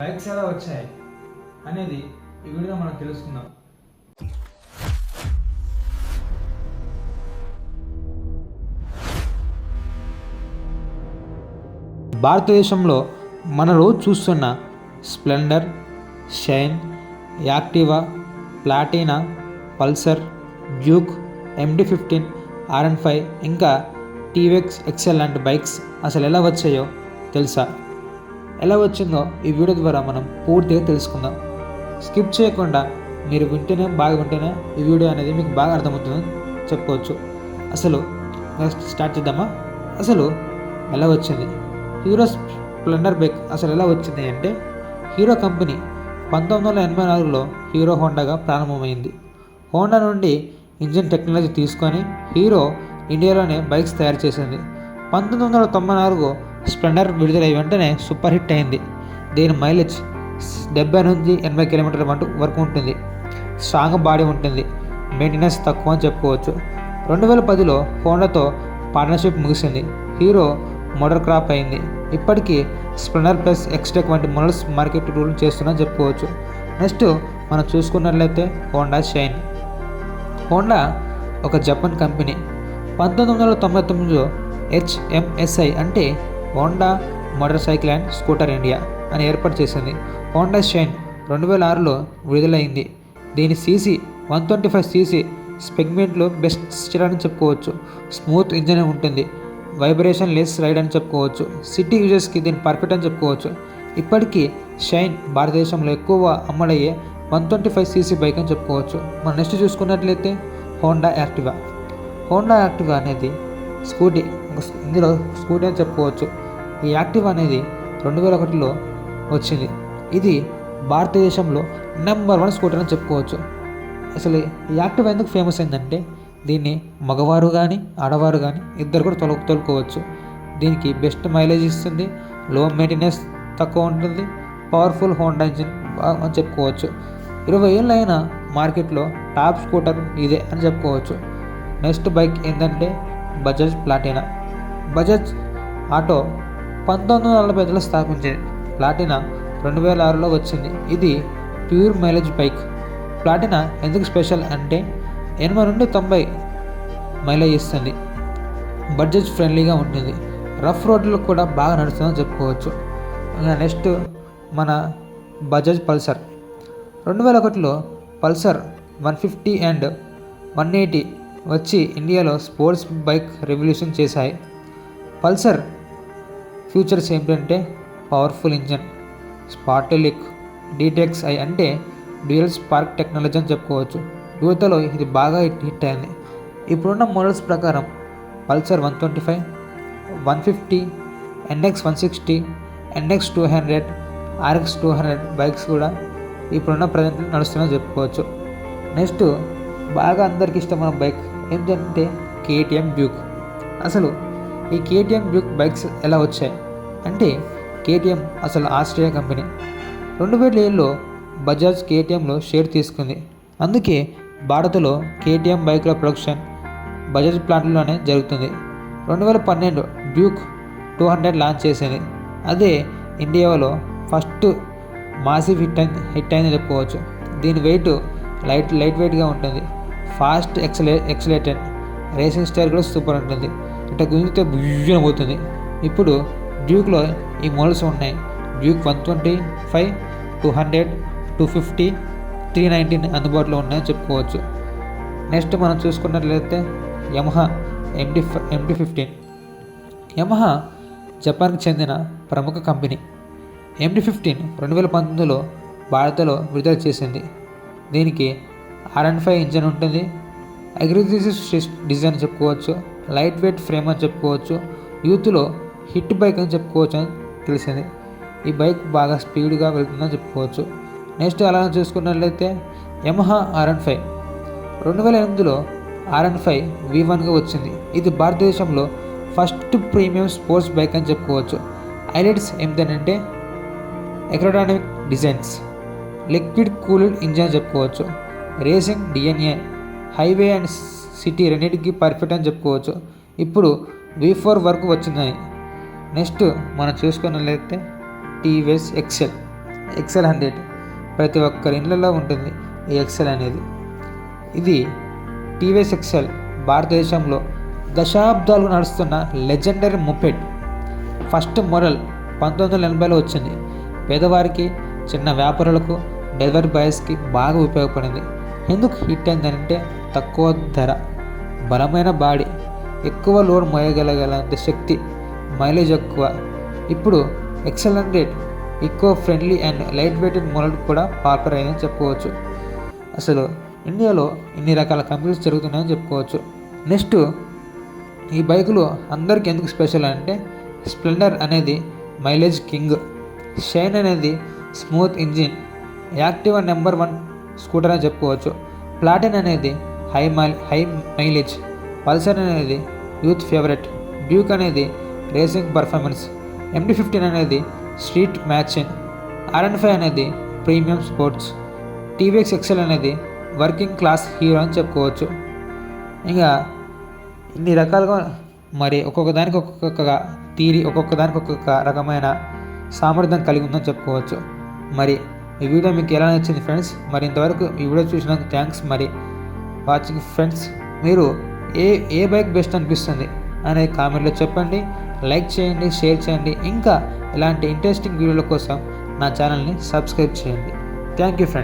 Bikes ఎలా వచ్చాయి అనేది ఈ వీడియోలో మనం తెలుసుకుందాం. భారతదేశంలో మన రోజు చూస్తున్న Splendor, shine, Activa, Platina, Pulsar, Duke, MT-15, RN5 ఇంకా టీవీఎక్స్ ఎక్సెల్ లాంటి బైక్స్ అసలు ఎలా వచ్చాయో తెలుసా? ఎలా వచ్చిందో ఈ వీడియో ద్వారా మనం పూర్తిగా తెలుసుకుందాం. స్కిప్ చేయకుండా మీరు బాగా వింటేనే ఈ వీడియో అనేది మీకు బాగా అర్థమవుతుందని చెప్పుకోవచ్చు. అసలు స్టార్ట్ చేద్దామా? అసలు ఎలా వచ్చింది హీరో స్ప్లెండర్ బైక్ అసలు ఎలా వచ్చింది అంటే, హీరో కంపెనీ 1984లో హీరో హోండాగా ప్రారంభమైంది. హోండా నుండి ఇంజిన్ టెక్నాలజీ తీసుకొని హీరో ఇండియాలోనే బైక్స్ తయారు చేసింది. 1994 స్ప్లెండర్ విడుదలై వెంటనే సూపర్ హిట్ అయింది. దీని మైలేజ్ 70 నుంచి 80 కిలోమీటర్ల వరకు ఉంటుంది. స్ట్రాంగ్ బాడీ ఉంటుంది, మెయింటెనెన్స్ తక్కువ అని చెప్పుకోవచ్చు. 2010లో హోండాతో పార్ట్నర్షిప్ ముగిసింది. హీరో మోటార్ క్రాప్ అయింది. ఇప్పటికీ స్ప్లెండర్ ప్లస్ ఎక్స్టెక్ వంటి మోడల్స్ మార్కెట్ రూల్ చేస్తుందని చెప్పుకోవచ్చు. నెక్స్ట్ మనం చూసుకున్నట్లయితే హోండా షైన్. హోండా ఒక జపాన్ కంపెనీ. 1999లో HMSI అంటే Honda motor cycle and scooter India అని ఏర్పాటు చేసింది. హోండా షైన్ 2006లో విడుదలైంది. దీని సీసీ 125cc సెగ్మెంట్లో బెస్ట్ సెలర్ అని చెప్పుకోవచ్చు. స్మూత్ ఇంజన్ ఉంటుంది, వైబ్రేషన్ లెస్ రైడ్ అని చెప్పుకోవచ్చు. సిటీ యూజర్స్కి దీన్ని పర్ఫెక్ట్ అని చెప్పుకోవచ్చు. ఇప్పటికీ షైన్ భారతదేశంలో ఎక్కువ అమ్మడయ్యే 125cc బైక్ అని చెప్పుకోవచ్చు. మనం నెక్స్ట్ చూసుకున్నట్లయితే హోండా యాక్టివా. హోండా యాక్టివా అనేది స్కూటీ, ఇందులో స్కూటీ అని చెప్పుకోవచ్చు. ఈ యాక్టివా అనేది 2001లో వచ్చింది. ఇది భారతదేశంలో నెంబర్ 1 స్కూటర్ అని చెప్పుకోవచ్చు. అసలు ఈ యాక్టివా ఎందుకు ఫేమస్ అయిందంటే, దీన్ని మగవారు కానీ ఆడవారు కానీ ఇద్దరు కూడా తోలుకోవచ్చు. దీనికి బెస్ట్ మైలేజ్ ఇస్తుంది, లో మెయింటెనెన్స్ తక్కువ ఉంటుంది, పవర్ఫుల్ హోండా ఇంజిన్ అని చెప్పుకోవచ్చు. 20 ఏళ్ళు అయిన మార్కెట్లో టాప్ స్కూటర్ ఇదే అని చెప్పుకోవచ్చు. నెక్స్ట్ బైక్ ఏంటంటే బజాజ్ ప్లాటినా. బజాజ్ ఆటో 1945లో స్థాపించింది. ప్లాటినా 2006లో వచ్చింది. ఇది ప్యూర్ మైలేజ్ బైక్. ప్లాటినా ఎందుకు స్పెషల్ అంటే 80 నుండి 90 మైలేజ్ ఇస్తుంది. బడ్జెట్ ఫ్రెండ్లీగా ఉంటుంది. రఫ్ రోడ్లకు కూడా బాగా నడుస్తుందని చెప్పుకోవచ్చు. ఇంకా నెక్స్ట్ మన బజాజ్ పల్సర్. 2001లో పల్సర్ 150 అండ్ 180 వచ్చి ఇండియాలో స్పోర్ట్స్ బైక్ రెవల్యూషన్ చేశాయి. పల్సర్ ఫీచర్స్ ఏంటంటే పవర్ఫుల్ ఇంజన్, స్పార్టలిక్, DTXi అంటే డ్యూయల్ స్పార్క్ టెక్నాలజీ అని చెప్పుకోవచ్చు. యువతలో ఇది బాగా హిట్ అయింది. ఇప్పుడున్న మోడల్స్ ప్రకారం Pulsar 125, 150, NX 160, NX 200, RX 200 bikes కూడా ఇప్పుడున్న ప్రజెంట్ నడుస్తున్నాయని చెప్పుకోవచ్చు. నెక్స్ట్ బాగా అందరికి ఇష్టమైన బైక్ ఏంటంటే KTM డ్యూక్. అసలు ఈ KTM డ్యూక్ బైక్స్ ఎలా వచ్చాయి అంటే, KTM అసలు ఆస్ట్రియా కంపెనీ. 2007లో బజాజ్ KTMలో షేర్ తీసుకుంది. అందుకే భారత్లో KTM బైక్ల ప్రొడక్షన్ బజాజ్ ప్లాంట్లోనే జరుగుతుంది. 2012 డ్యూక్ 200 లాంచ్ చేసింది. అదే ఇండియాలో ఫస్ట్ మాసివ్ హిట్ అయిందని చెప్పుకోవచ్చు. దీని వెయిట్ లైట్ వెయిట్గా ఉంటుంది, ఫాస్ట్ ఎక్సలేటెడ్, రేసింగ్ స్టైల్ కూడా సూపర్ ఉంటుంది. ఇట్లా గుంజితే బుజ్జున పోతుంది. ఇప్పుడు డ్యూక్లో ఈ మోడల్స్ ఉన్నాయి. డ్యూక్ 125, 200, 250, 390 అందుబాటులో ఉన్నాయని చెప్పుకోవచ్చు. నెక్స్ట్ మనం చూసుకున్నట్లయితే యమహా MT-15. యమహా జపాన్కి చెందిన ప్రముఖ కంపెనీ. MT-15 2019లో భారత్లో విడుదల చేసింది. దీనికి RN5 ఇంజన్ ఉంటుంది. అగ్రెసివ్ డిజైన్ చెప్పుకోవచ్చు. లైట్ వెయిట్ ఫ్రేమ్ అని చెప్పుకోవచ్చు. యూత్లో హిట్ బైక్ అని చెప్పుకోవచ్చు అని తెలిసింది. ఈ బైక్ బాగా స్పీడ్గా వెళ్తుందని చెప్పుకోవచ్చు. నెక్స్ట్ అలా చూసుకున్నట్లయితే యమహా RN5 2008లో RN5 V1గా వచ్చింది. ఇది భారతదేశంలో ఫస్ట్ ప్రీమియం స్పోర్ట్స్ బైక్ అని చెప్పుకోవచ్చు. హైలైట్స్ ఏంటంటే electronic designs, liquid cooled engine చెప్పుకోవచ్చు. Racing DNA, highway and city రెండింటికి పర్ఫెక్ట్ అని చెప్పుకోవచ్చు. ఇప్పుడు V4 వరకు వచ్చిందని. నెక్స్ట్ మనం చూసుకున్నట్లయితే టీవీఎస్ ఎక్సెల్. XL100 ప్రతి ఒక్కరి ఇళ్ళలో ఉంటుంది ఈ ఎక్సెల్ అనేది. ఇది టీవీఎస్ ఎక్సెల్ భారతదేశంలో దశాబ్దాలుగా నడుస్తున్న లెజెండరీ మొపెడ్. ఫస్ట్ మోడల్ 1980లో వచ్చింది. పేదవారికి, చిన్న వ్యాపారులకు, డెలివరీ బాయ్స్కి బాగా ఉపయోగపడింది. ఎందుకు హిట్ అయిందంటే తక్కువ ధర, బలమైన బాడీ, ఎక్కువ లోడ్ మోయగలగలంత శక్తి, మైలేజ్ ఎక్కువ. ఇప్పుడు XL100 eco friendly and light weighted model కూడా పాపులర్ అయిందని చెప్పుకోవచ్చు. అసలు ఇండియాలో ఇన్ని రకాల కంపెనీస్ జరుగుతున్నాయని చెప్పుకోవచ్చు. నెక్స్ట్, ఈ బైకులు అందరికీ ఎందుకు స్పెషల్ అంటే స్ప్లెండర్ అనేది మైలేజ్ కింగ్, షైన్ అనేది smooth engine, Activa number 1 scooter అని చెప్పుకోవచ్చు. ప్లాటినా అనేది హై మైలేజ్, పల్సర్ అనేది యూత్ ఫేవరెట్, డ్యూక్ అనేది రేసింగ్ పర్ఫార్మెన్స్, MT-15 అనేది స్ట్రీట్ మ్యాచింగ్, R15 అనేది ప్రీమియం స్పోర్ట్స్, TVX XL అనేది వర్కింగ్ క్లాస్ హీరో అని చెప్పుకోవచ్చు. ఇంకా ఇన్ని రకాలుగా మరి ఒక్కొక్క దానికి ఒక్కొక్క థియరీ, ఒక్కొక్క దానికి ఒక్కొక్క రకమైన సామర్థ్యం కలిగి ఉందని చెప్పుకోవచ్చు. మరి ఈ వీడియో మీకు ఎలా నచ్చింది ఫ్రెండ్స్? మరి ఇంతవరకు ఈ వీడియో చూసినందుకు థ్యాంక్స్ మరి వాచింగ్ ఫ్రెండ్స్. మీరు ఏ బైక్ బెస్ట్ అనిపిస్తుంది అనేది కామెంట్లో చెప్పండి, లైక్ చేయండి, షేర్ చేయండి. ఇంకా ఇలాంటి ఇంట్రెస్టింగ్ వీడియోల కోసం నా ఛానల్ని సబ్స్క్రైబ్ చేయండి. Thank you friends.